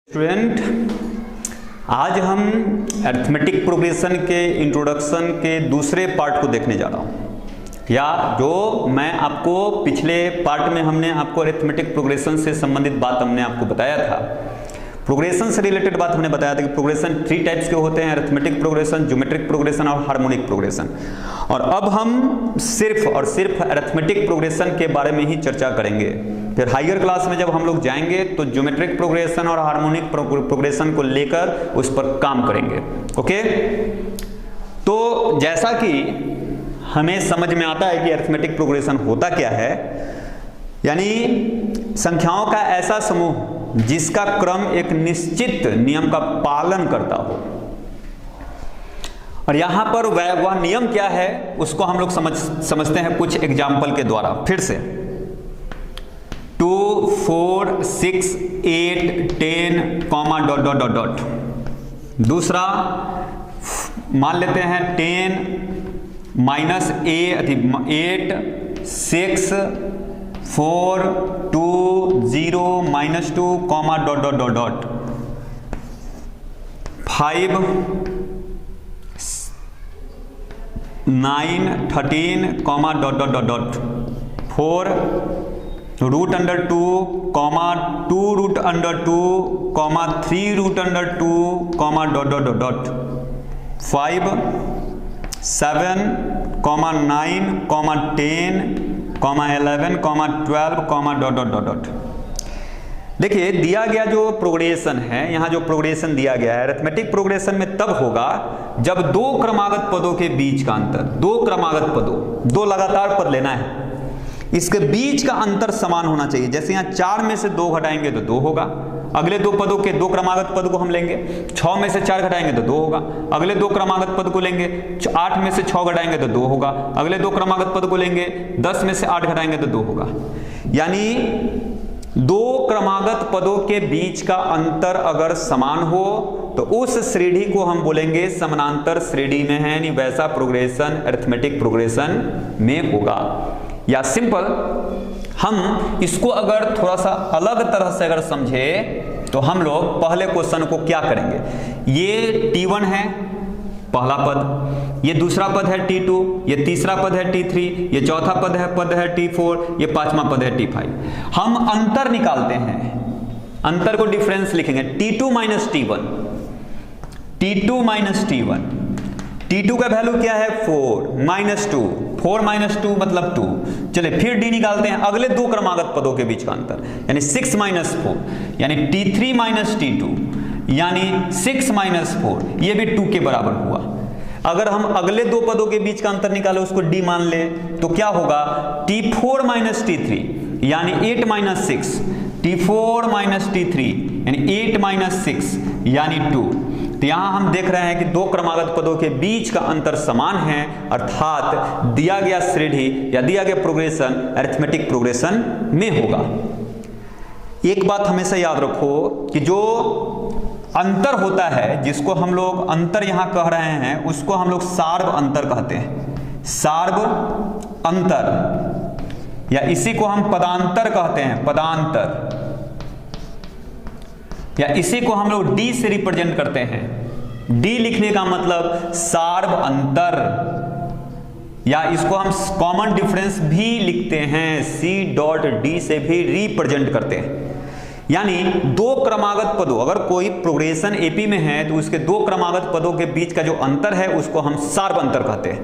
Student, आज हम arithmetic progression के इंट्रोडक्शन के दूसरे पार्ट को देखने जा रहा हूँ, या जो मैं आपको पिछले पार्ट में हमने आपको अरिथमेटिक प्रोग्रेशन से संबंधित बात हमने आपको बताया था। प्रोग्रेशन से रिलेटेड बात हमने बताया था कि प्रोग्रेशन 3 टाइप्स के होते हैं, अरिथमेटिक प्रोग्रेशन, ज्योमेट्रिक प्रोग्रेशन और हार्मोनिक प्रोग्रेशन। और अब हम सिर्फ और सिर्फ अरिथमेटिक प्रोग्रेशन के बारे में ही चर्चा करेंगे। फिर हायर क्लास में जब हम लोग जाएंगे तो ज्योमेट्रिक प्रोग्रेशन और हार्मोनिक प्रोग्रेशन को लेकर उस पर काम करेंगे। ओके, तो जैसा कि हमें समझ में आता है कि अरिथमेटिक प्रोग्रेशन होता क्या है, यानी संख्याओं का ऐसा समूह जिसका क्रम एक निश्चित नियम का पालन करता हो। और यहां पर वह नियम क्या है उसको हम लोग समझते हैं कुछ एग्जाम्पल के द्वारा। फिर से 2, 4, 6, 8, 10, comma dot dot dot dot. दूसरा मान लेते हैं 10 minus 8, 6, 4, 2, 0, -2, comma dot dot dot dot. 5, 9, 13, comma dot dot dot dot. 4 √2, comma 2√2, comma 3√2, comma dot dot dot dot. 5, 7, comma 9, comma 10, comma 11, comma 12, comma dot dot dot dot. देखिए, दिया गया जो progression है, यहाँ जो प्रोग्रेशन दिया गया है अरिथमेटिक प्रोग्रेशन में तब होगा जब दो क्रमागत पदों के बीच का अंतर, दो क्रमागत पदों, दो लगातार पद लेना है, इसके बीच का अंतर समान होना चाहिए। जैसे यहाँ 4 में से 2 घटाएंगे तो 2 होगा, अगले दो पदों के दो क्रमागत पद को हम लेंगे, 6 में से 4 घटाएंगे तो 2 होगा, अगले दो क्रमागत पद को लेंगे, 8 में से 6 घटाएंगे तो 2 होगा, अगले दो क्रमागत पद को लेंगे, 10 में से 8 घटाएंगे तो 2 होगा। यानी दो क्रमागत पदों के बीच का अंतर अगर समान हो तो उस श्रेणी को हम बोलेंगे समानांतर श्रेणी में है, यानी वैसा प्रोग्रेशन अरिथमेटिक प्रोग्रेशन में होगा। या सिंपल हम इसको अगर थोड़ा सा अलग तरह से अगर समझे तो हम लोग पहले क्वेश्चन को क्या करेंगे, ये T1 है पहला पद, ये दूसरा पद है T2, ये तीसरा पद है T3, ये चौथा पद है T4, ये पांचवा पद है T5। हम अंतर निकालते हैं, अंतर को डिफरेंस लिखेंगे T2 minus T1, T2 minus T1। T2 का वैल्यू क्या है 4 -2, 4 -2 मतलब 2। चलिए फिर D निकालते हैं, अगले दो क्रमागत पदों के बीच का अंतर, यानी 6 - 4, यानी T3 माइनस T2, यानी 6 - 4, ये भी 2 के बराबर हुआ। अगर हम अगले दो पदों के बीच का अंतर निकाले, उसको D मान ले, तो क्या होगा T4 - T3, यानी 8 - 6, T4 - T3, यानी 8 - 6, यानी 2। तो यहां हम देख रहे हैं कि दो क्रमागत पदों के बीच का अंतर समान है, अर्थात दिया गया श्रेणी या दिया गया प्रोग्रेशन अरिथमेटिक प्रोग्रेशन में होगा। एक बात हमेशा याद रखो कि जो अंतर होता है, जिसको हम लोग अंतर यहां कह रहे हैं, उसको हम लोग सार्व अंतर कहते हैं, सार्व अंतर, या इसी को हम पदांतर कहते हैं, पदांतर, या इसी को हम लोग D से रिप्रेजेंट करते हैं। D लिखने का मतलब सार्व अंतर, या इसको हम कॉमन डिफरेंस भी लिखते हैं, C.D से भी रिप्रेजेंट करते हैं। यानी दो क्रमागत पदों, अगर कोई प्रोग्रेशन AP में है तो उसके दो क्रमागत पदों के बीच का जो अंतर है उसको हम सार्व अंतर कहते हैं।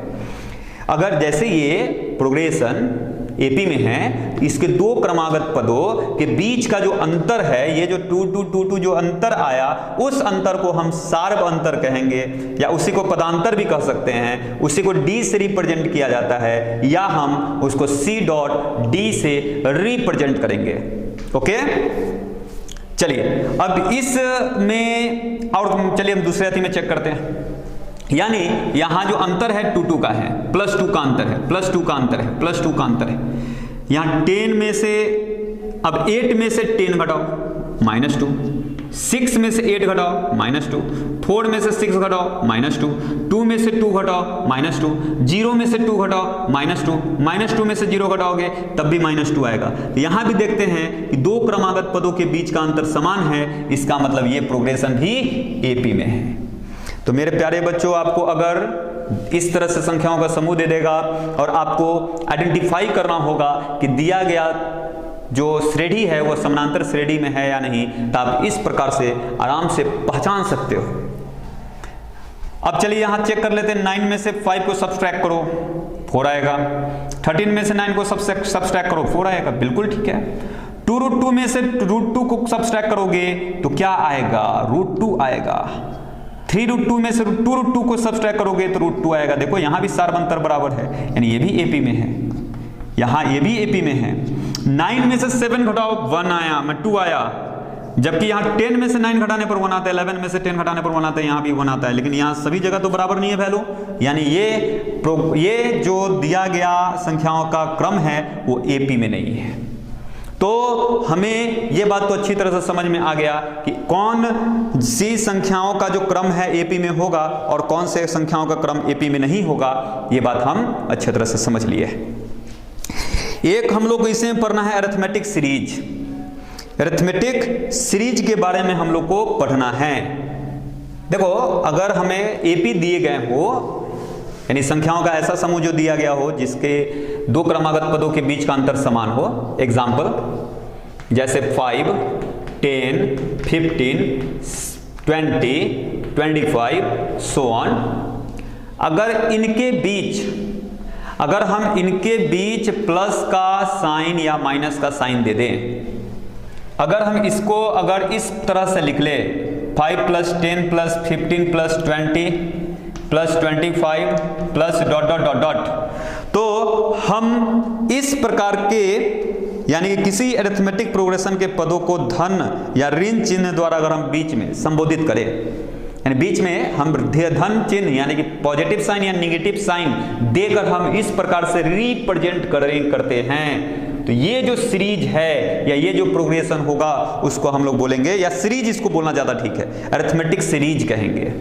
अगर जैसे ये प्रोग्रेशन AP में है, इसके दो क्रमागत पदों के बीच का जो अंतर है, ये जो 2, 2, 2, 2 जो अंतर आया, उस अंतर को हम सार्व अंतर कहेंगे, या उसी को पदांतर भी कह सकते हैं। उसी को D से रिप्रेजेंट किया जाता है, या हम उसको C.D से रिप्रेजेंट करेंगे। ओके, चलिए अब इसमें और चलिए हम दूसरे अति में चेक करते हैं। यानी यहां जो अंतर है 2, 2 का है, +2 का अंतर है, +2 का अंतर है, +2 का अंतर है। यहां 10 में से, अब 8 में से 10 घटाओ, -2, 6 में से 8 घटाओ -2, 4 में से 6 घटाओ -2, 2 में से 2 घटाओ -2, 0 में से 2 घटाओ -2, -2 में से 0 घटाओगे तब भी -2 आएगा। यहां भी देखते हैं कि दो क्रमागत पदों के बीच का अंतर समान है, इसका मतलब ये प्रोग्रेशन भी एपी में है। तो मेरे प्यारे बच्चों, आपको अगर इस तरह से संख्याओं का समूह दे देगा और आपको आइडेंटिफाई करना होगा कि दिया गया जो श्रेणी है वो समानांतर श्रेणी में है या नहीं, तो आप इस प्रकार से आराम से पहचान सकते हो। अब चलिए यहां चेक कर लेते हैं। 9 में से 5 को सब्सट्रैक्ट करो, 4 आएगा। 13 में से 9 को सब्सट्रैक्ट करो, 4 आएगा, बिल्कुल ठीक है। 2√2 में से √2 को सब्सट्रैक्ट करोगे तो क्या आएगा? √2 आएगा। 3√2 में से 2√2 को सब्सट्रैक्ट करोगे तो √2 आएगा। देखो यहां भी सार्व अंतर बराबर है, यानी ये भी एपी में है, यहां ये भी एपी में है। 9 में से 7 घटाओ, 1 आया, 2 आया, जबकि यहां 10 में से 9 घटाने पर 1 आता है, 11 में से 10 घटाने पर 1 आता है, यहां भी 1 आता है, लेकिन यहां सभी जगह तो बराबर नहीं है वैल्यू, यानी ये जो दिया गया संख्याओं का क्रम है वो एपी में नहीं है। तो हमें यह बात तो अच्छी तरह से समझ में आ गया कि कौन सी संख्याओं का जो क्रम है एपी में होगा और कौन से संख्याओं का क्रम एपी में नहीं होगा, ये बात हम अच्छी तरह से समझ लिए। एक हम लोग को इसमें पढ़ना है अरिथमेटिक सीरीज। अरिथमेटिक सीरीज के बारे में हम लोग को पढ़ना है। देखो अगर हमें एपी दिए गए हो, यानी संख्याओं का ऐसा समूह जो दिया गया हो जिसके दो क्रमागत पदों के बीच का अंतर समान हो, एग्जाम्पल जैसे 5, 10, 15, 20, 25 सो ऑन। अगर हम इनके बीच प्लस का साइन या माइनस का साइन दे दें, अगर हम इसको इस तरह से लिख ले 5 + 10 + 15 + 20 + 25 प्लस ... तो हम इस प्रकार के यानी किसी अरिथमेटिक प्रोग्रेशन के पदों को धन या ऋण चिन्ह द्वारा अगर हम बीच में संबोधित करें, यानी बीच में हम धन चिन्ह यानी कि पॉजिटिव साइन या निगेटिव साइन देकर हम इस प्रकार से रिप्रेजेंट करते हैं, तो ये जो सीरीज है या ये जो प्रोग्रेशन होगा उसको हम लोग बोलेंगे, या सीरीज इसको बोलना ज्यादा ठीक है, अरिथमेटिक सीरीज कहेंगे।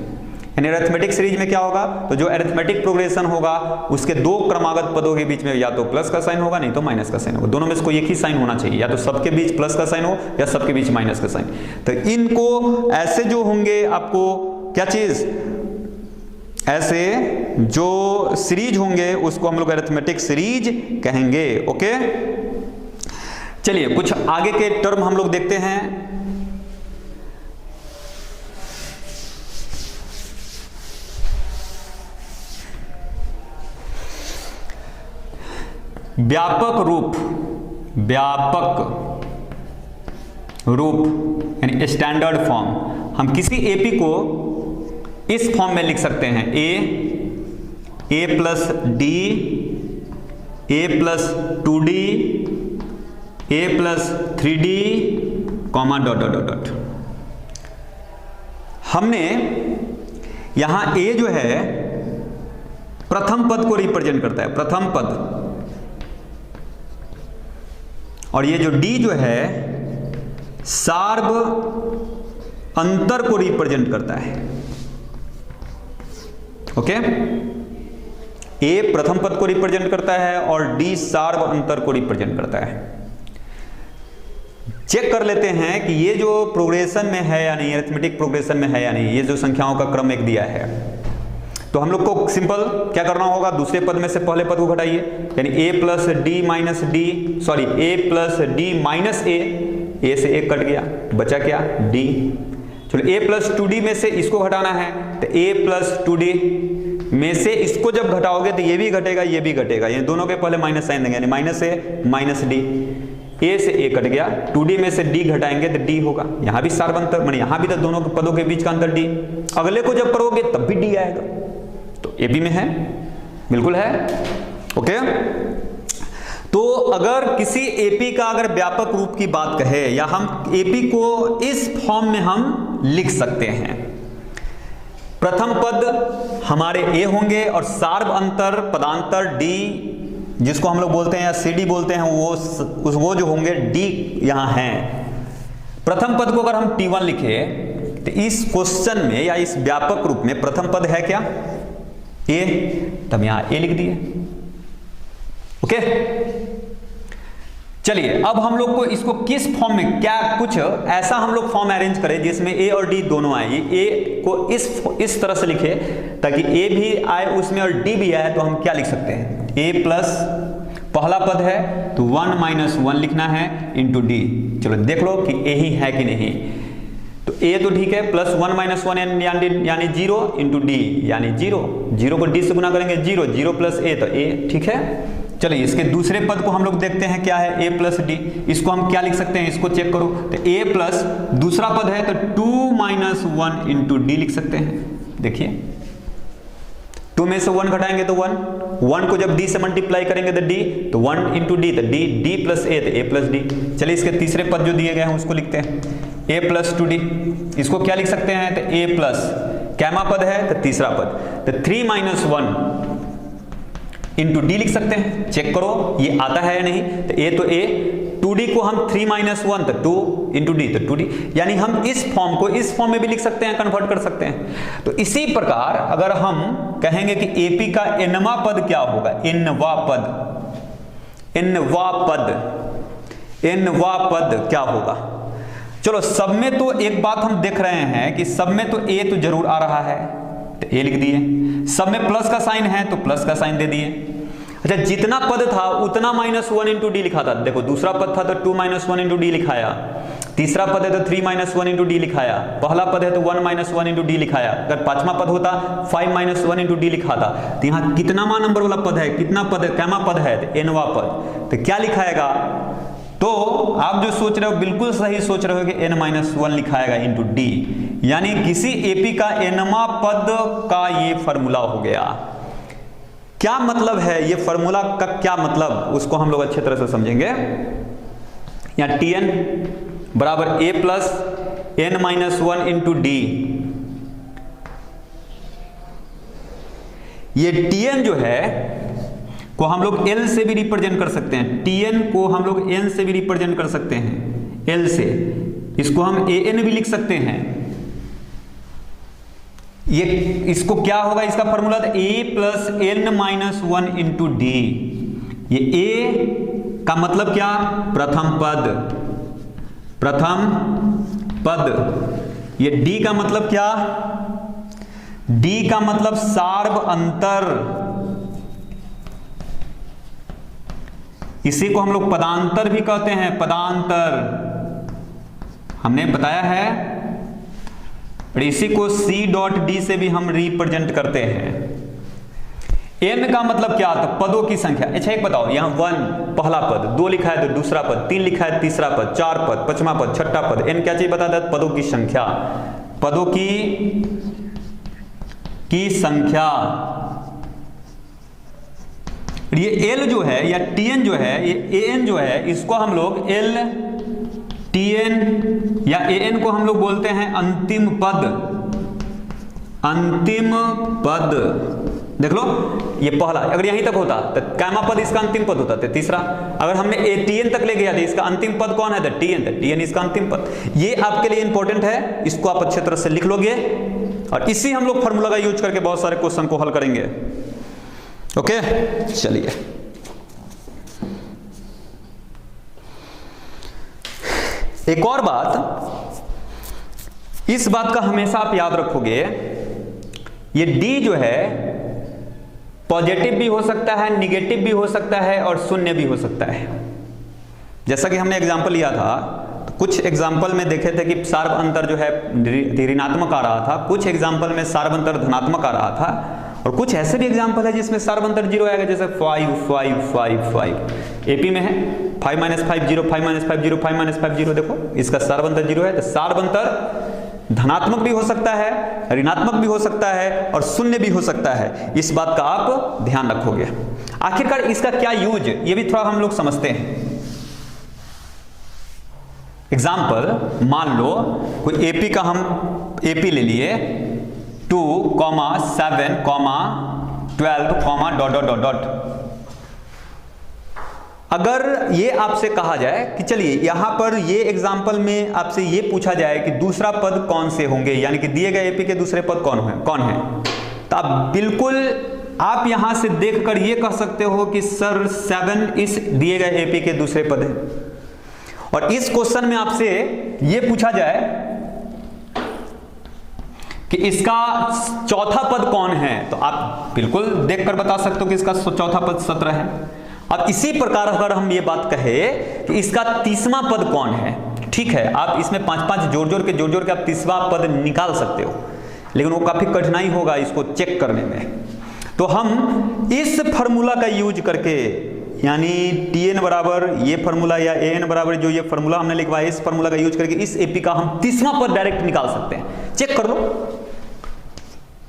यानी अरिथमेटिक सीरीज में क्या होगा, तो जो अरिथमेटिक प्रोग्रेशन होगा उसके दो क्रमागत पदों के बीच में या तो प्लस का साइन होगा नहीं तो माइनस का साइन होगा, दोनों में से कोई एक ही साइन होना चाहिए, या तो सबके बीच प्लस का साइन हो या सबके बीच माइनस का साइन। तो इनको ऐसे जो होंगे आपको क्या चीज, ऐसे जो सीरीज होंगे उसको हम लोग अरिथमेटिक सीरीज कहेंगे। ओके, चलिए कुछ आगे के टर्म हम लोग देखते हैं। व्यापक रूप यानी स्टैंडर्ड फॉर्म, हम किसी एपी को इस फॉर्म में लिख सकते हैं, a + d, a + 2d, a + 3d, ... हमने यहां a जो है प्रथम पद को रिप्रेजेंट करता है, प्रथम पद, और ये जो d जो है सार्व अंतर को रिप्रेजेंट करता है। ओके, a प्रथम पद को रिप्रेजेंट करता है और d सार्व अंतर को रिप्रेजेंट करता है। चेक कर लेते हैं कि ये जो प्रोग्रेशन में है या नहीं, अरिथमेटिक प्रोग्रेशन में है या नहीं, ये जो संख्याओं का क्रम एक दिया है, तो हम लोग को सिंपल क्या करना होगा, दूसरे पद में से पहले पद को घटाइए, यानी a + d - d, sorry a + d - a से 1 कट गया, बचा क्या, d। चलो a + 2d में से इसको घटाना है, तो a + 2d में से इसको जब घटाओगे तो ये भी घटेगा, ये भी घटेगा, ये दोनों के पहले माइनस साइन देंगे, यानी -a - -d, a से a कट गया, 2d में से d घटाएंगे तो d होगा, यहां भी सार्व अंतर, माने यहां भी तो दोनों के पदों के बीच का अंतर d, अगले को जब करोगे तब भी d आएगा, तो एपी में है, बिल्कुल है। ओके, तो अगर किसी एपी का अगर व्यापक रूप की बात कहे, या हम एपी को इस फॉर्म में हम लिख सकते हैं, प्रथम पद हमारे a होंगे और सार्व अंतर पदांतर d जिसको हम लोग बोलते हैं या cd बोलते हैं, वो जो होंगे d यहां हैं, प्रथम पद को अगर हम T1 लिखे तो इस क्वेश्चन में या इस व्यापक रूप में प्रथम पद है क्या? A, तब यहां A लिख दिए। ओके, चलिए अब हम लोग को इसको किस फॉर्म में, क्या कुछ ऐसा हम लोग फॉर्म अरेंज करें जिसमें A और D दोनों आए। ये A को इस तरह से लिखे ताकि A भी आए उसमें और D भी आए, तो हम क्या लिख सकते हैं? A प्लस पहला पद है तो 1 माइनस 1 लिखना है इंटू D। चलो देख लो कि A ही है कि नहीं। तो A तो ठीक है, प्लस 1 माइनस 1 यानी 0 इंटू D यानी 0। 0 को D से गुना करेंगे 0, 0 प्लस A तो A, ठीक है। चलिए इसके दूसरे पद को हम लोग देखते हैं क्या है, A प्लस D। इसको हम क्या लिख सकते हैं, इसको चेक करो। तो A प्लस दूसरा पद है तो 2 माइनस 1 इंटू D लिख सकते हैं। देखिए 2 में से 1 घटाएंगे तो 1, 1 को जब D से मल्टीप्लाई करेंगे तो D, तो 1 इंटू D तो D प्लस A तो A प्लस D। चलिए इसके तीसरे पद जो दिए गए हैं उसको लिखते हैं, A प्लस 2D। इसको क्या लिख सकते हैं, तो A प्लस कैमा पद है तो तीसरा पद तो 3 माइनस 1 इंटू D लिख सकते हैं। चेक करो ये आता है या नहीं। तो A तो A, 2D को हम 3 माइनस 1 तो 2 इंटू D तो 2D, यानी हम इस फॉर्म को इस फॉर्म में भी लिख सकते हैं, कन्वर्ट कर सकते हैं। तो इसी प्रकार अगर हम कहेंगे कि AP का nवां पद क्या होगा, nवां पद क्या होगा। चलो सब में तो एक बात हम देख रहे हैं कि सब में तो A तो जरूर आ रहा है तो A लिख दिए, सब में प्लस का साइन है तो प्लस का साइन दे दिए। अच्छा जितना पद था उतना माइनस 1 इंटू D लिखा था। देखो दूसरा पद था तो 2 माइनस 1 इंटू D लिखाया, तीसरा पद है तो 3 माइनस 1 इंटू D लिखाया, पहला पद है तो 1 माइनस 1 इंटू D लिखाया। अगर पांचवा पद होता 5 माइनस 1 इंटू D लिखाता। तो यहाँ कितना नंबर वाला पद है, कितना पद है, कैमा पद है, तो nवां पद। तो क्या लिखाएगा, तो आप जो सोच रहे हो बिल्कुल सही सोच रहे हो कि n माइनस 1 लिखाएगा इंटू D, यानी किसी AP का nवां पद का ये फॉर्मूला हो गया। क्या मतलब है ये फॉर्मूला का, क्या मतलब उसको हम लोग अच्छे तरह से समझेंगे। यहाँ Tn बराबर A plus n minus 1 into D। ये Tn जो है को हम लोग L से भी रिप्रेजेंट कर सकते हैं, Tn को हम लोग N से भी रिप्रेजेंट कर सकते हैं, L से। इसको हम An भी लिख सकते हैं। ये इसको क्या होगा, इसका formula A plus n minus 1 into D। ये A का मतलब क्या, प्रथम पद। ये D का मतलब क्या, D का मतलब सार्व अंतर। इसी को हम लोग पदांतर भी कहते हैं, पदांतर हमने बताया है। और इसी को C डॉट D से भी हम रिप्रेजेंट करते हैं। n का मतलब क्या आता है, पदों की संख्या। अच्छा एक बताओ, यहाँ 1 पहला पद, 2 लिखा है तो दूसरा पद, 3 लिखा है तीसरा पद, 4 पद, 5वां पद, 6ठा पद। n क्या चीज बताता है, पदों की संख्या, पदों की संख्या। ये L जो है या Tn जो है, ये An जो है, इसको हम लोग L Tn या An को हम लोग बोलते हैं अंतिम पद। देख लो ये पहला, अगर यहीं तक होता तो कैमा पद इसका अंतिम पद होता तो तीसरा। अगर हमने Tn तक ले गया तो इसका अंतिम पद कौन है, तो Tn इसका अंतिम पद। ये आपके लिए इंपॉर्टेंट है, इसको आप अच्छे तरह से लिख लोगे और इसी हम लोग फॉर्मूला का यूज करके बहुत सारे क्वेश्चन को हल करेंगे। ओके चलिए एक और बात, इस बात का हमेशा आप याद रखोगे, ये D जो है पॉजिटिव भी हो सकता है, निगेटिव भी हो सकता है और शून्य भी हो सकता है। जैसा कि हमने एग्जांपल लिया था, तो कुछ एग्जांपल में देखे थे कि सार्व अंतर जो है ऋणात्मक आ रहा था, कुछ एग्जांपल में सार्व अंतर धनात्मक आ रहा था, और कुछ ऐसे भी एग्जांपल है जिसमें सार्व अंतर 0 आएगा, जैसे 5 5 5 5 AP में है 5 माइनस 5 0, 5 माइनस 5 0, 5 माइनस 5 0। देखो इसका सार्व अंतर 0 है। तो सार्व अंतर धनात्मक भी हो सकता है, ऋणात्मक भी हो सकता है और शून्य भी हो सकता है। इस बात का आप ध्यान रखोगे। आखिरकार इसका क्या यूज, ये भी थोड़ा हम लोग समझते हैं। एग्जाम्पल मान लो कोई AP का हम AP ले लिए 2, 7, 12, डॉट डॉट डॉट डॉट। अगर ये आपसे कहा जाए कि चलिए यहां पर ये एग्जाम्पल में आपसे ये पूछा जाए कि दूसरा पद कौन से होंगे, यानी कि दिए गए एपी के दूसरे पद कौन है, तो आप बिल्कुल आप यहां से देखकर ये कह सकते हो कि सर 7 इस दिए गए एपी के दूसरे पद है। और इस क्वेश्चन में आपसे ये पूछा जाए कि इसका चौथा पद कौन है, तो आप बिल्कुल देखकर बता सकते हो कि इसका चौथा पद 17 है। अब इसी प्रकार अगर हम ये बात कहें कि इसका तीसरा पद कौन है, ठीक है, आप इसमें 5-5 जोड़ जोड़ के आप तीसरा पद निकाल सकते हो, लेकिन वो काफी कठिनाई होगा इसको चेक करने में। तो हम इस फॉर्मूला का यूज करके, यानी tn बराबर ये फॉर्मूला या an बराबर जो ये फॉर्मूला हमने लिखवाया, इस फॉर्मूला का यूज करके इस एपी का हम तीसरा पद डायरेक्ट निकाल सकते हैं। चेक कर लो,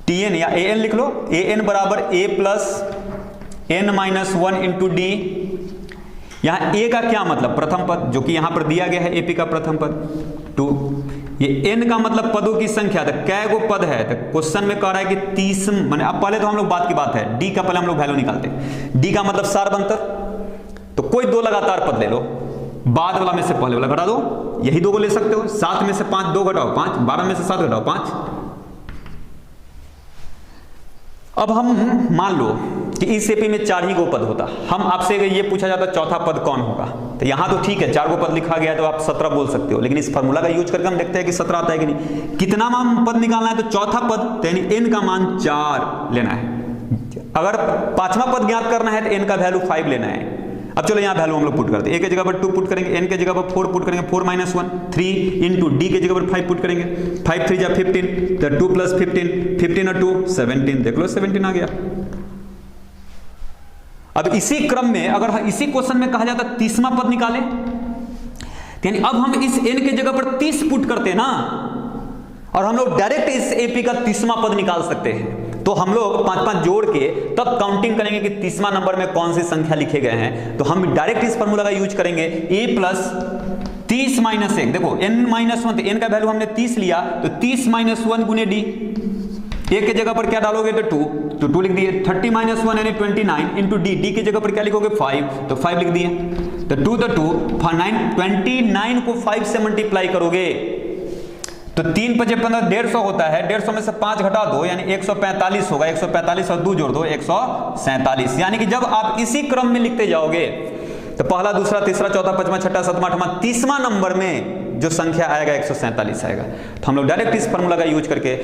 tn या an लिख लो, an बराबर a plus n-1 into D. यहां a का क्या मतलब, प्रथम पद, जो कि यहां पर दिया गया है एपी का प्रथम पद 2। ये n का मतलब पदों की संख्या, तो कै गो पद है, तो क्वेश्चन में कह रहा है कि 30, माने अब पहले तो हम लोग बात की बात है, d का पहले हम लोग वैल्यू निकालते हैं। d का मतलब सार्वंतर, तो कोई 2 लगातार पद ले लो, बाद वाला में से पहले वाला घटा दो, यही 2 को ले सकते हो। 7 में से 5 2 घटाओ 5, 12 में से 7 घटाओ 5। अब हम मान लो कि इस एपी में 4 ही गो पद होता, हम आपसे ये पूछा जाता चौथा पद कौन होगा, तो यहां तो ठीक है 4 गो पद लिखा गया है तो आप 17 बोल सकते हो, लेकिन इस फार्मूला का यूज करके हम देखते हैं कि 17 आता है कि नहीं। कितना मान पद निकालना है, तो चौथा पद, यानी n का मान 4 लेना है। अगर पांचवा पद ज्ञात करना है तो n का वैल्यू 5 लेना है। अब चलो यहाँ वैल्यू हम लोग पुट करते हैं, a के जगह पर 2 पुट करेंगे, n के जगह पर 4 पुट करेंगे, 4 - 1 3 इंटू d के जगह पर 5 पुट करेंगे, 5 3 जा 15, तो 2 + 15, 15 और 2 17, देख लो 17 आ गया। अब इसी क्रम में अगर इसी क्वेश्चन में कहा जाता तीसरा पद निकालें, यानी अब हम इस n के जगह पर 30 पुट करते हैं ना, और हम लोग डायरेक्ट इस एपी का तीसरा पद निकाल सकते हैं। तो हम लोग 5-5 जोड़ के तब काउंटिंग करेंगे कि तीसरा नंबर में कौन सी संख्या लिखे गए हैं, तो हम डायरेक्ट इस फॉर्मूला का यूज करेंगे, a प्लस 30 - 1, देखो n-1, तो n का वैल्यू हमने 30 लिया, तो 30 - 1 गुने d, a के जगह पर क्या डालोगे तो 2, तो 2 लिख दिए। 30 - 1 यानी 29 इंटू d के जगह पर क्या लिखोगे 5, तो 5 लिख दिए। तो 2 तो 2 29 को 5 से मल्टीप्लाई करोगे तो 3 × 5 = 15, 150 होता है। 150 में से 5 घटा दो यानी 145 होगा, 145 और 2 जोड़ दो 147। यानी कि जब आप इसी क्रम में लिखते जाओगे तो पहला, दूसरा, तीसरा, चौथा, पांचवा, छठा, सातवां, आठवां, तीसरा नंबर में जो संख्या आएगा 147 आएगा। तो हम लोग डायरेक्ट इस फॉर्मूला का यूज करके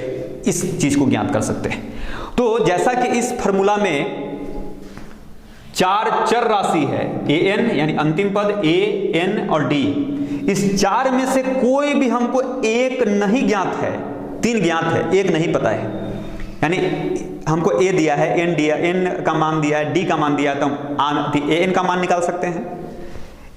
इस चीज को ज्ञात कर सकते हैं। तो जैसा कि इस फॉर्मूला में 4 चर राशि है, an यानी अंतिम पद, a, n और d, इस 4 में से कोई भी हमको एक नहीं ज्ञात है, 3 ज्ञात है, एक नहीं पता है। यानी हमको a दिया है, n का मान दिया है, d का मान दिया है, तो हम an का मान निकाल सकते हैं।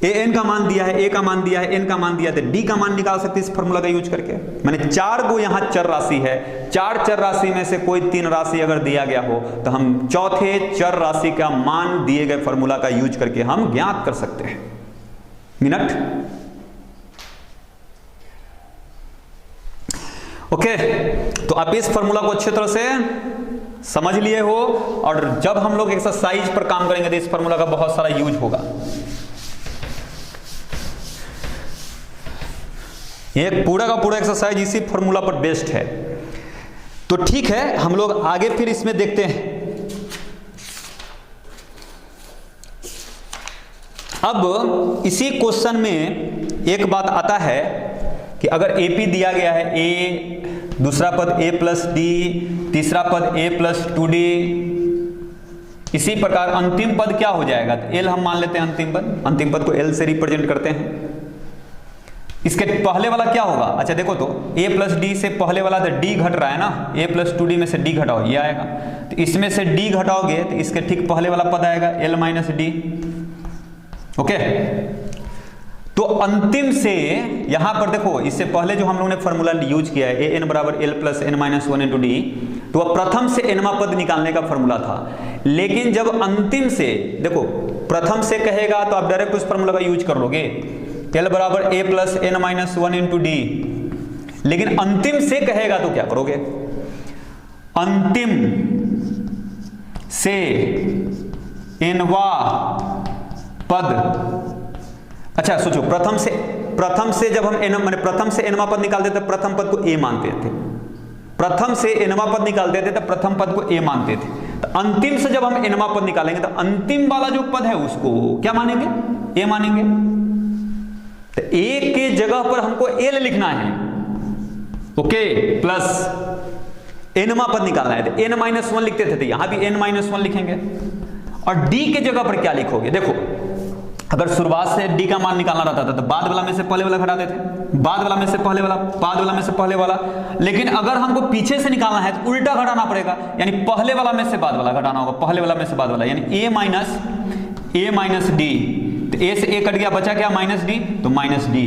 an का मान दिया है, a का मान दिया है, n का मान दिया है, तो d का मान निकाल सकते हैं इस फॉर्मूला का यूज करके। माने 4 गो यहाँ चर राशि है, 4 चर राशि में से कोई 3 राशि अगर दिया गया हो तो हम चौथे चर राशि का मान दिए गए फॉर्मूला का यूज करके हम ज्ञात कर सकते हैं। Minute, okay. तो आप इस फॉर्मूला को अच्छी तरह से समझ लिए हो, और जब हम लोग एक्सरसाइज पर काम करेंगे तो इस फॉर्मूला का बहुत सारा यूज होगा। ये पूरा का पूरा एक्सरसाइज इसी फॉर्मूला पर बेस्ड है। तो ठीक है, हम लोग आगे फिर इसमें देखते हैं। अब इसी क्वेश्चन में एक बात आता है कि अगर AP दिया गया है, a, दूसरा पद a प्लस d, तीसरा पद a प्लस 2d, इसी प्रकार अंतिम पद क्या हो जाएगा, तो l हम मान लेते हैं अंतिम पद को l से रिप्रेजेंट करते हैं। इसके पहले वाला क्या होगा, अच्छा देखो तो a प्लस d से पहले वाला तो d घट रहा है ना, a प्लस 2d में से d घटाओ, ये आएगा। तो इसमें से d घटाओगे तो इसके ठीक पहले वाला पद आएगा l माइनस d, ओके। तो अंतिम से यहां पर देखो, इससे पहले जो हम लोगों ने फॉर्मूला यूज किया है an बराबर l plus n-1 into d, तो वह प्रथम से nवां पद निकालने का फॉर्मूला था। लेकिन जब अंतिम से, देखो प्रथम से कहेगा तो आप डायरेक्ट उस फॉर्मूला का यूज कर लोगे, l बराबर a plus n-1 into d। लेकिन अंतिम से कहेगा तो क्या करोगे, अंतिम से nवां पद। अच्छा सोचो, प्रथम से जब हम प्रथम से nवां पद निकालते थे, प्रथम पद को a मानते थे। प्रथम से nवां पद निकालते थे तो प्रथम पद को a मानते थे। तो अंतिम से जब हम nवां पद निकालेंगे तो अंतिम वाला जो पद है उसको क्या मानेंगे? a मानेंगे। तो a के जगह पर हमको l लिखना है, ओके, प्लस nवां पद निकालना है तो n-1 लिखते थे, तो यहां भी n-1 लिखेंगे। और d के जगह पर क्या लिखोगे? देखो, अगर शुरुआत से d का मान निकालना रहता था तो बाद वाला में से पहले वाला घटाते थे, बाद वाला में से पहले वाला, बाद वाला में से पहले वाला। लेकिन अगर हमको पीछे से निकालना है तो उल्टा घटाना पड़ेगा, यानी पहले वाला में से बाद वाला घटाना होगा, पहले वाला में से बाद वाला, यानी a माइनस d। तो a से a कट गया, बचा क्या? माइनस d, तो माइनस d।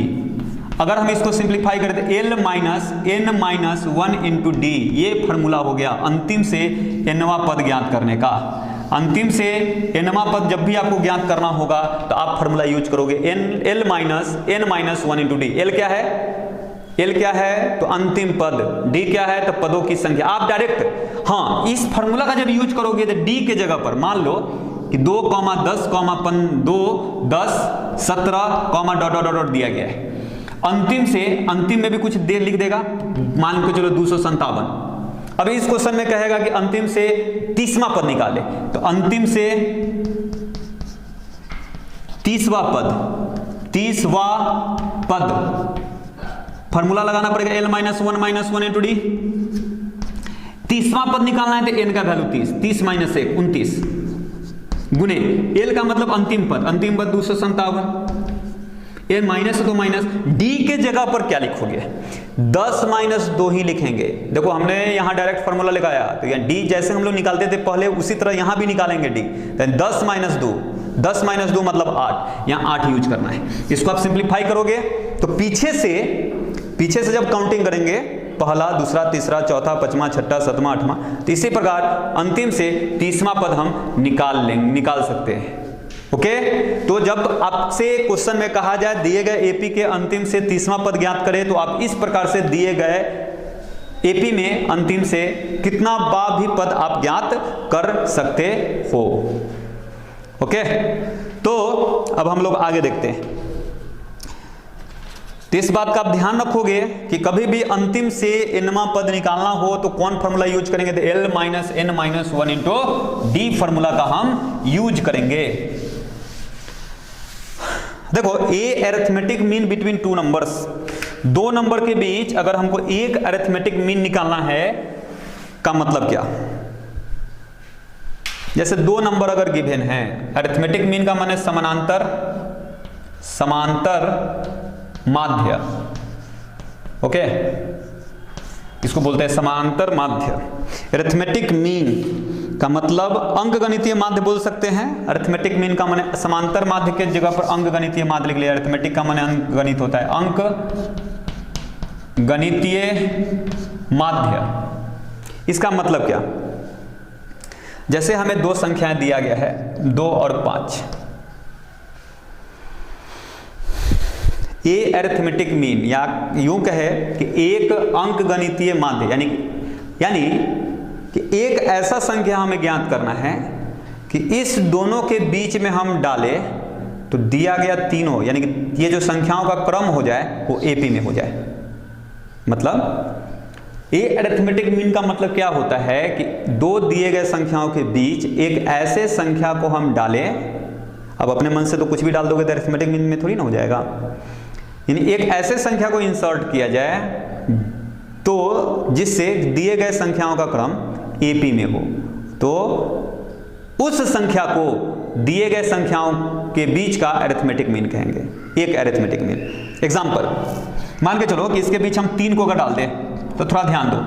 अगर हम इसको सिंप्लीफाई करें तो l minus n-1 into D, ये फॉर्मूला हो गया अंतिम से nवां पद ज्ञात करने का। अंतिम से nवां पद जब भी आपको ज्ञात करना होगा तो आप फॉर्मूला यूज करोगे l minus n-1 into D. l क्या है? l क्या है? तो अंतिम पद। d क्या है? तो पदों की संख्या। आप डायरेक्ट हाँ इस फॉर्मूला का जब यूज करोगे तो d के जगह पर मान लो कि 2, 10, 2, 10, 17, डॉट डॉट डॉट दिया गया है। अंतिम में भी कुछ देर लिख देगा, मान के चलो 257। अब इस क्वेश्चन में कहेगा कि अंतिम से 30वां पद निकाले, तो अंतिम से 30वां पद फॉर्मूला लगाना पड़ेगा l-1 इंटू डी। 30वां पद निकालना है तो n का वैल्यू 30 माइनस 1 29 गुने l का मतलब अंतिम पद 257। ये माइनस तो माइनस, d के जगह पर क्या लिखोगे? 10-2 ही लिखेंगे। देखो हमने यहाँ डायरेक्ट फॉर्मूला लगाया, तो यहाँ d जैसे हम लोग निकालते थे पहले उसी तरह यहाँ भी निकालेंगे d। 10-2 मतलब 8, यहाँ 8 यूज करना है। इसको आप सिंप्लीफाई करोगे तो पीछे से जब काउंटिंग करेंगे, पहला, दूसरा, तीसरा, चौथा, पांचवा, छठा, सातवां, आठवां, तो इसी प्रकार अंतिम से 30वां पद हम निकाल सकते हैं। ओके, तो जब आपसे क्वेश्चन में कहा जाए दिए गए एपी के अंतिम से 30वां पद ज्ञात करें, तो आप इस प्रकार से दिए गए एपी में अंतिम से कितना बार भी पद आप ज्ञात कर सकते हो। ओके, तो अब हम लोग आगे देखते हैं। तो इस बात का आप ध्यान रखोगे कि कभी भी अंतिम से nवां पद निकालना हो तो कौन फॉर्मूला यूज करेंगे? तो l-n-1 इंटू डी फॉर्मूला का हम यूज करेंगे। देखो, a arithmetic mean between two numbers, दो नंबर के बीच अगर हमको एक अरिथमेटिक मीन निकालना है का मतलब क्या? जैसे दो नंबर अगर गिवन है, अरिथमेटिक मीन का माने समांतर माध्य। ओके, इसको बोलते हैं समांतर माध्य। अरिथमेटिक मीन का मतलब अंकगणितीय माध्य बोल सकते हैं। अरिथमेटिक मीन का माने समांतर माध्य के जगह पर अंकगणितीय माध्य लिख लिया। अरिथमेटिक का माने अंकगणित होता है, अंकगणितीय माध्य। इसका मतलब क्या? जैसे हमें दो संख्याएं दिया गया है, 2 और 5। ये अरिथमेटिक मीन, या यूं कहे कि एक अंकगणितीय माध्य, यानी कि एक ऐसा संख्या हमें ज्ञात करना है कि इस दोनों के बीच में हम डालें तो दिया गया तीनों, यानी कि ये जो संख्याओं का क्रम हो जाए वो एपी में हो जाए। मतलब ये अरिथमेटिक मीन का मतलब क्या होता है कि दो दिए गए संख्याओं के बीच एक ऐसे संख्या को हम डालें। अब अपने मन से तो कुछ भी डाल दोगे तो अरिथमेटिक मीन में थोड़ी ना हो जाएगा। यानी एक ऐसे संख्या को इंसर्ट किया जाए तो जिससे दिए गए संख्याओं का क्रम एपी में हो, तो उस संख्या को दिए गए संख्याओं के बीच का अरिथमेटिक मीन कहेंगे, एक अरिथमेटिक मीन। एग्जांपल, मान के चलो कि इसके बीच हम 3 को घटा दें, तो थोड़ा ध्यान दो,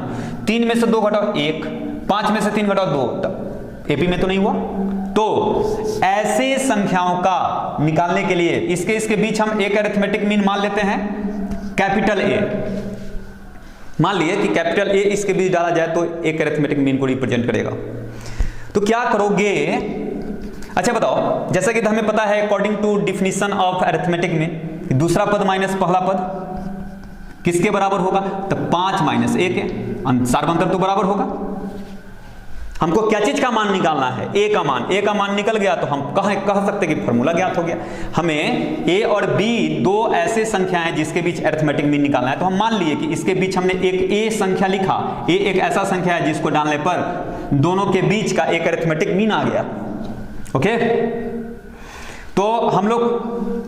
3 में से 2 घटाओ 1, 5 में से 3 घटाओ 2, तब एपी में तो नहीं हुआ। तो ऐसे संख्याओं का निकालने के लिए इसके बीच हम एक अरिथमेटिक मीन मान लेते हैं, कैपिटल ए। मान लिए कि कैपिटल ए इसके बीच डाला जाए तो एक अरिथमेटिक मीन को रिप्रेजेंट करेगा। तो क्या करोगे? अच्छा बताओ, जैसा कि हमें पता है according to definition of arithmetic में, दूसरा पद माइनस पहला पद किसके बराबर होगा? तो 5 - 1 है, सार्वंतर तो बराबर होगा। हमको क्या चीज का मान निकालना है, ए का मान। ए का मान निकल गया तो हम कह सकते कि फॉर्मूला ज्ञात हो गया। हमें ए और बी दो ऐसे संख्याएं जिसके बीच अरिथमेटिक मीन निकालना है, तो हम मान लिए कि इसके बीच हमने एक ए संख्या लिखा। ए एक ऐसा संख्या है जिसको डालने पर दोनों के बीच का एक अरिथमेटिक मीन आ गया। ओके, तो हम लोग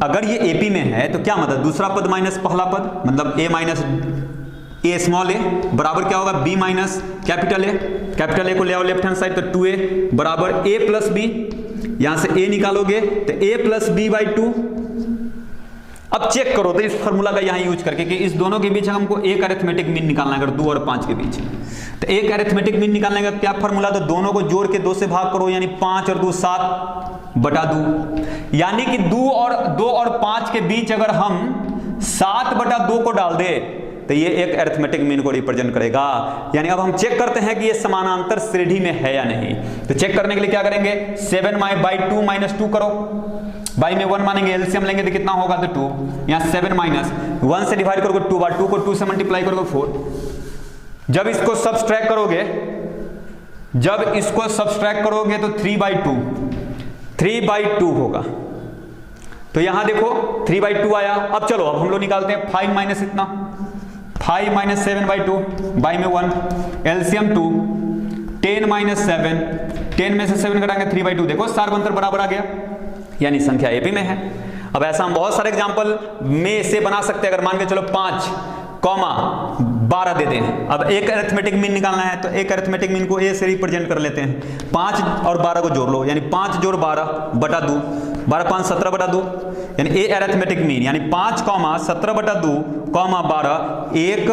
अगर ये एपी में है तो क्या मतलब दूसरा पद माइनस पहला पद, मतलब ए माइनस ए स्मॉल ए बराबर क्या होगा, B minus capital A. Capital A को ले आओ लेफ्ट हैंड साइड तो 2a बराबर ए प्लस बी। यहां से ए निकालोगे तो ए प्लस बी बाई 2। अब चेक करो तो इस फॉर्मूला का यहां यूज करके कि इस दोनों के बीच हमको एक अरिथमेटिक मीन निकालना है। अगर 2 और 5 के बीच तो एक अरिथमेटिक मीन निकालने का क्या फॉर्मूला, तो दोनों को जोड़ के 2 से भाग करो, यानी 5 और 2 7 बटा 2। यानी कि 2 और 5 के बीच अगर हम 7 बटा 2 को डाल दे तो ये एक अरिथमेटिक मीन को रिप्रेजेंट करेगा। यानी अब हम चेक करते हैं कि ये समानांतर श्रेणी में है या नहीं। तो चेक करने के लिए क्या करेंगे, 7 बाई 2 माइनस 2 करो, बाई में 1 मानेंगे, एलसीएम लेंगे तो कितना होगा, तो 2। यहाँ 7 माइनस 1 से डिवाइड करोगे 2 बार, 2 को 2 से मल्टीप्लाई करोगे 4। जब इसको सब्सट्रैक्ट करोगे तो 3 बाई 2 होगा। तो यहां देखो 3 बाई 2 आया। अब चलो अब हम लोग निकालते हैं 5 माइनस इतना, 5 माइनस 7 बाई 2, बाई में 1, एलसीएम 2, 10 माइनस 7, 10 में से 7 घटाएंगे 3 बाई 2। देखो सार अंतर बराबर आ गया, यानी संख्या एपी में है। अब ऐसा हम बहुत सारे एग्जांपल में से बना सकते हैं। अगर मान के चलो 5, 12 दे दें, अब एक अरिथमेटिक मीन निकालना है तो एक अरिथमेटिक मीन को ए से रिप्रेजेंट कर लेते हैं। 5 और 12 को जोड़ लो, यानी 5 जोड़ 12 बटा 2, 12 5 17 बटा 2, यानी ए अरिथमेटिक मीन यानी 5, 17 बटा 2, 12 एक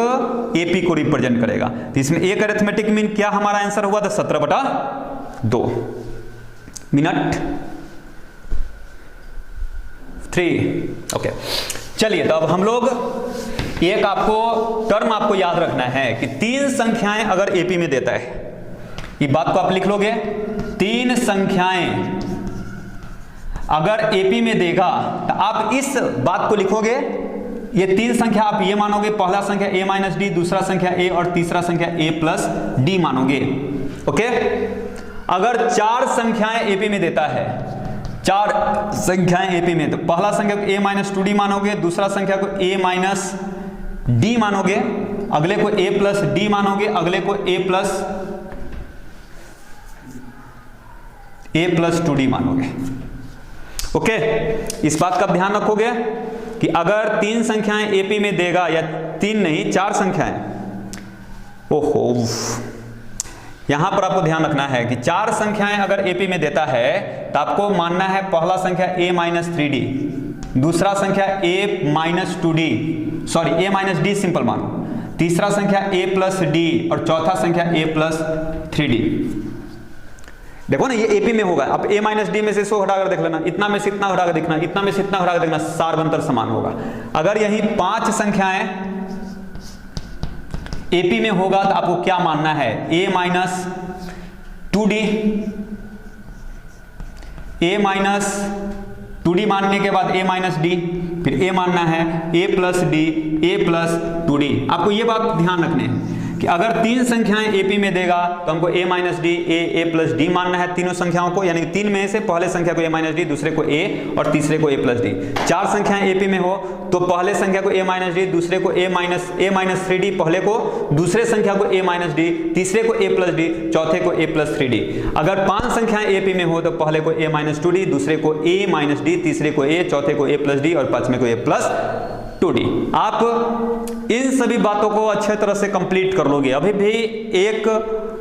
एपी को रिप्रेजेंट करेगा। तो इसमें एक अरिथमेटिक मीन क्या हमारा आंसर हुआ था, 17 बटा 2 मिनट 3। ओके, चलिए तो अब हम लोग एक टर्म आपको याद रखना है कि 3 संख्याएं अगर एपी में देता है, ये बात को आप लिख लोगे, 3 संख्याएं अगर एपी में देगा तो आप इस बात को लिखोगे। ये 3 संख्या आप ये मानोगे, पहला संख्या a माइनस डी, दूसरा संख्या a और तीसरा संख्या a प्लस डी मानोगे। ओके, अगर 4 संख्याएं एपी में देता है, 4 संख्याएं एपी में, तो पहला संख्या को a माइनस 2d मानोगे, दूसरा संख्या को a माइनस डी मानोगे, अगले को a प्लस डी मानोगे, अगले को a प्लस 2d मानोगे। ओके, इस बात का ध्यान रखोगे कि अगर 3 संख्याएं एपी में देगा, या 3 नहीं 4 संख्याएं, ओहो, यहां पर आपको ध्यान रखना है कि 4 संख्याएं अगर एपी में देता है तो आपको मानना है पहला संख्या a माइनस 3d, दूसरा संख्या a minus 2d, sorry a minus D simple मानो, तीसरा संख्या a प्लस डी और चौथा संख्या a प्लस 3d। देखो ना ये एपी में होगा। अब a माइनस डी में से 100 हटाकर देख लेना, इतना में से इतना हटाकर देखना, इतना में से इतना हटाकर देखना, सार अंतर समान होगा। अगर यही 5 संख्याएं एपी में होगा तो आपको क्या मानना है, a minus 2d, a minus 2d मानने के बाद a माइनस डी, फिर a मानना है a plus D, a plus 2d। आपको ये बात ध्यान रखनी है कि अगर 3 संख्याएं एपी में देगा तो हमको a minus D, a plus D मानना है तीनों संख्याओं को, यानी 3 में से पहले संख्या को a माइनस डी, दूसरे को a और तीसरे को a प्लस डी। 4 संख्याएं एपी में हो तो पहले संख्या को a माइनस डी, दूसरे को a माइनस 3d, पहले को दूसरे संख्या को a माइनस डी, तीसरे को a प्लस डी, चौथे को a प्लस 3d। अगर 5 संख्याएं एपी में हो तो पहले को a माइनस 2d, दूसरे को a माइनस डी, तीसरे को a, चौथे को a प्लस डी और पांचवें को a प्लस 2d। आप इन सभी बातों को अच्छे तरह से कंप्लीट कर लोगे। अभी भी एक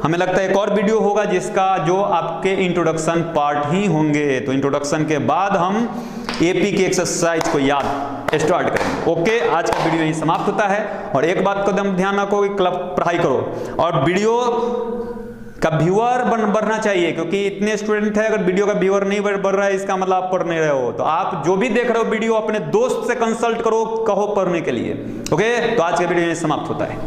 हमें लगता है एक और वीडियो होगा जिसका जो आपके इंट्रोडक्शन पार्ट ही होंगे, तो इंट्रोडक्शन के बाद हम एपी की एक्सरसाइज को याद स्टार्ट करेंगे। ओके, आज का वीडियो यही समाप्त होता है। और एक बात को एकदम ध्यान रखो कि क्लब पढ़ाई करो और वीडियो का व्यूअर बढ़ना चाहिए, क्योंकि इतने स्टूडेंट है, अगर वीडियो का व्यूअर नहीं बढ़ रहा है इसका मतलब आप पढ़ नहीं रहे हो। तो आप जो भी देख रहे हो वीडियो अपने दोस्त से कंसल्ट करो, कहो पढ़ने के लिए। ओके, तो आज का वीडियो यही समाप्त होता है।